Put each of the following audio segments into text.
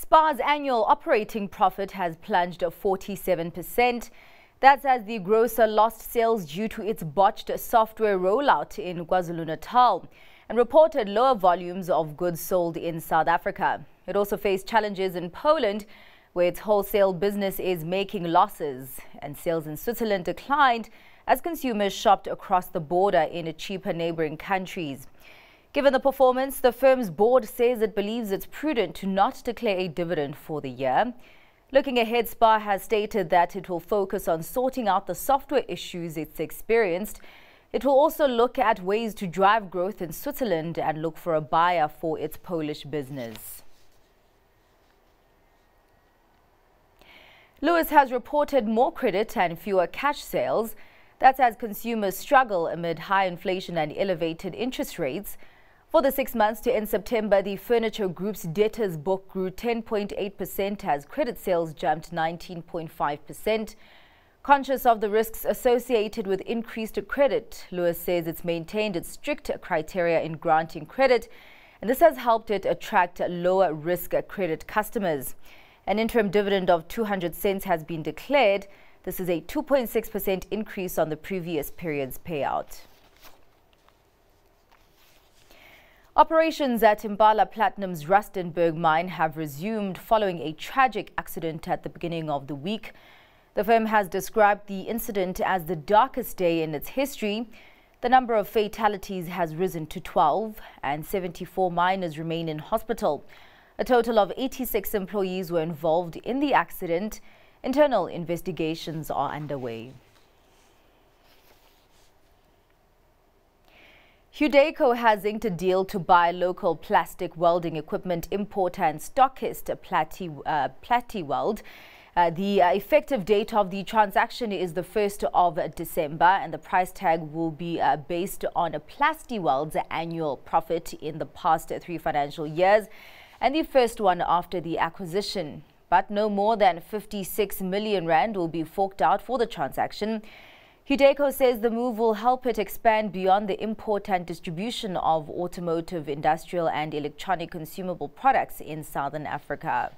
SPAR's annual operating profit has plunged 47%. That's as the grocer lost sales due to its botched software rollout in KwaZulu-Natal and reported lower volumes of goods sold in South Africa. It also faced challenges in Poland, where its wholesale business is making losses, and sales in Switzerland declined as consumers shopped across the border in cheaper neighboring countries. Given the performance, the firm's board says it believes it's prudent to not declare a dividend for the year. Looking ahead, SPAR has stated that it will focus on sorting out the software issues it's experienced. It will also look at ways to drive growth in Switzerland and look for a buyer for its Polish business. Lewis has reported more credit and fewer cash sales. That's as consumers struggle amid high inflation and elevated interest rates. For the 6 months to end September, the Furniture Group's debtors book grew 10.8% as credit sales jumped 19.5%. Conscious of the risks associated with increased credit, Lewis says it's maintained its strict criteria in granting credit, and this has helped it attract lower risk credit customers. An interim dividend of 200 cents has been declared. This is a 2.6% increase on the previous period's payout. Operations at Impala Platinum's Rustenburg mine have resumed following a tragic accident at the beginning of the week. The firm has described the incident as the darkest day in its history. The number of fatalities has risen to 12 and 74 miners remain in hospital. A total of 86 employees were involved in the accident. Internal investigations are underway. Hudeco has inked a deal to buy local plastic welding equipment importer and stockist Plattyweld. The effective date of the transaction is the 1st of December, and the price tag will be based on Plastiweld's annual profit in the past 3 financial years and the first one after the acquisition. But no more than 56 million rand will be forked out for the transaction. Hudeco says the move will help it expand beyond the import and distribution of automotive, industrial and electronic consumable products in Southern Africa.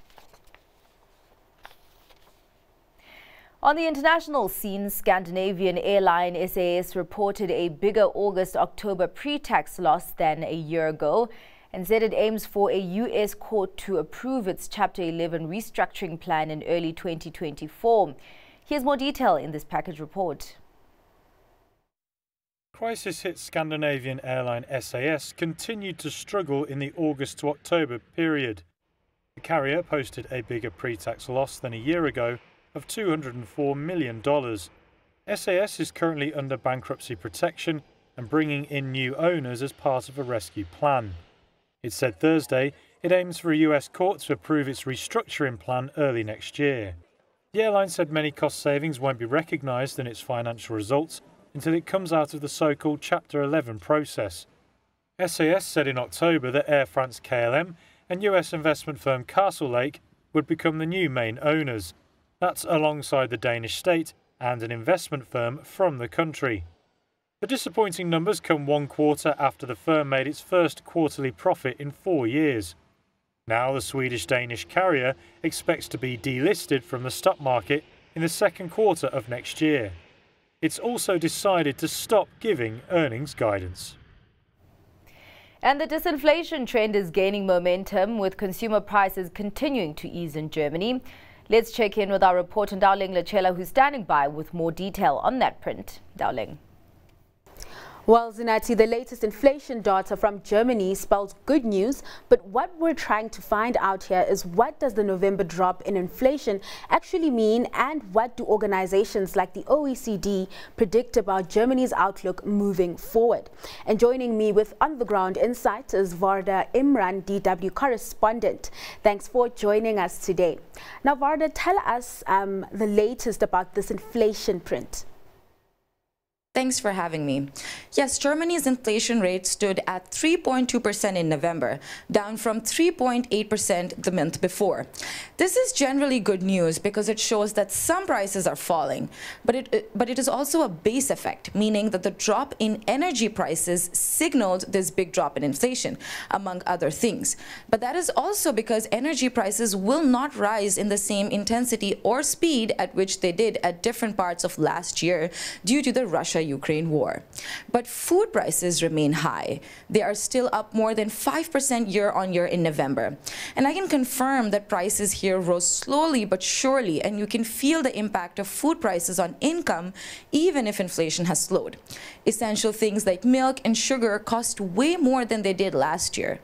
On the international scene, Scandinavian airline SAS reported a bigger August-October pre-tax loss than a year ago and said it aims for a U.S. court to approve its Chapter 11 restructuring plan in early 2024. Here's more detail in this package report. Crisis-hit Scandinavian airline SAS continued to struggle in the August to October period. The carrier posted a bigger pre-tax loss than a year ago of $204 million. SAS is currently under bankruptcy protection and bringing in new owners as part of a rescue plan. It said Thursday it aims for a US court to approve its restructuring plan early next year. The airline said many cost savings won't be recognised in its financial results until it comes out of the so-called Chapter 11 process. SAS said in October that Air France-KLM and US investment firm Castlelake would become the new main owners. That's alongside the Danish state and an investment firm from the country. The disappointing numbers come 1 quarter after the firm made its first quarterly profit in 4 years. Now the Swedish-Danish carrier expects to be delisted from the stock market in the second quarter of next year. It's also decided to stop giving earnings guidance. And the disinflation trend is gaining momentum, with consumer prices continuing to ease in Germany. Let's check in with our reporter Dowling Lachela, who's standing by with more detail on that print. Dowling. Well, Zinati, the latest inflation data from Germany spells good news, but what we're trying to find out here is what does the November drop in inflation actually mean, and what do organizations like the OECD predict about Germany's outlook moving forward? And joining me with on-the-ground insight is Varda Imran, DW correspondent. Thanks for joining us today. Now, Varda, tell us the latest about this inflation print. Thanks for having me. Yes, Germany's inflation rate stood at 3.2% in November, down from 3.8% the month before. This is generally good news because it shows that some prices are falling, but it is also a base effect, meaning that the drop in energy prices signaled this big drop in inflation, among other things. But that is also because energy prices will not rise in the same intensity or speed at which they did at different parts of last year due to the Russia-Ukraine war. But food prices remain high. They are still up more than 5% year-on-year in November. And I can confirm that prices here rose slowly but surely, and you can feel the impact of food prices on income even if inflation has slowed. Essential things like milk and sugar cost way more than they did last year.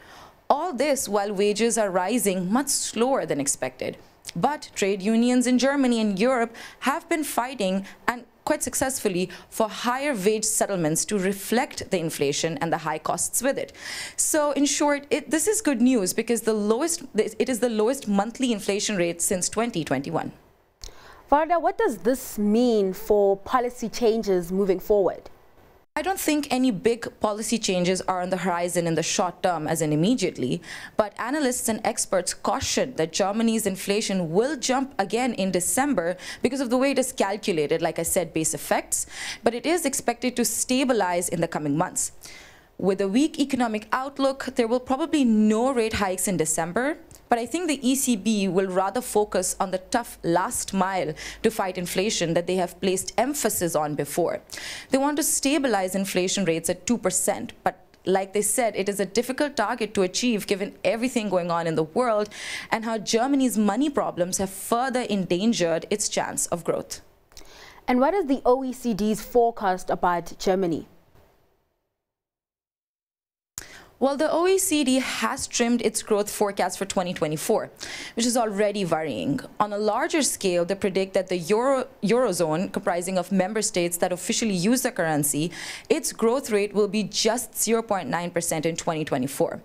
All this while wages are rising much slower than expected. But trade unions in Germany and Europe have been fighting, and quite successfully, for higher wage settlements to reflect the inflation and the high costs with it. So in short, this is good news because it is the lowest monthly inflation rate since 2021. Varda, what does this mean for policy changes moving forward? I don't think any big policy changes are on the horizon in the short term, as in immediately, but analysts and experts caution that Germany's inflation will jump again in December because of the way it is calculated, like I said, base effects, but it is expected to stabilize in the coming months. With a weak economic outlook, there will probably no rate hikes in December, but I think the ECB will rather focus on the tough last mile to fight inflation that they have placed emphasis on before. They want to stabilize inflation rates at 2%, but like they said, it is a difficult target to achieve given everything going on in the world and how Germany's money problems have further endangered its chance of growth. And what is the OECD's forecast about Germany? Well, the OECD has trimmed its growth forecast for 2024, which is already worrying. On a larger scale, they predict that the Eurozone, comprising of member states that officially use the currency, its growth rate will be just 0.9% in 2024.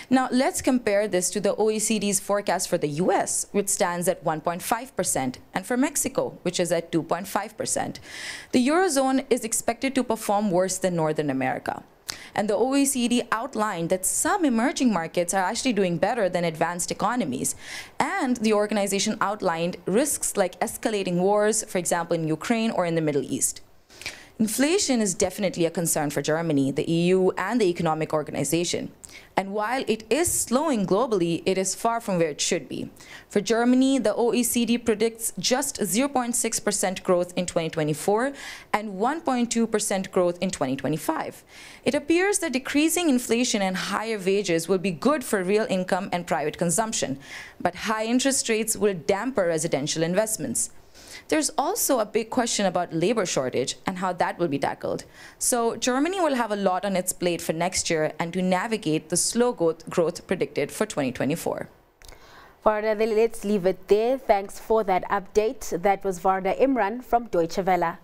Now, let's compare this to the OECD's forecast for the US, which stands at 1.5%, and for Mexico, which is at 2.5%. The Eurozone is expected to perform worse than Northern America. And the OECD outlined that some emerging markets are actually doing better than advanced economies. And the organization outlined risks like escalating wars, for example, in Ukraine or in the Middle East. Inflation is definitely a concern for Germany, the EU, and the Economic Organization. And while it is slowing globally, it is far from where it should be. For Germany, the OECD predicts just 0.6% growth in 2024 and 1.2% growth in 2025. It appears that decreasing inflation and higher wages will be good for real income and private consumption, but high interest rates will dampen residential investments. There's also a big question about labor shortage and how that will be tackled. So Germany will have a lot on its plate for next year and to navigate the slow growth predicted for 2024. Varda, let's leave it there. Thanks for that update. That was Varda Imran from Deutsche Welle.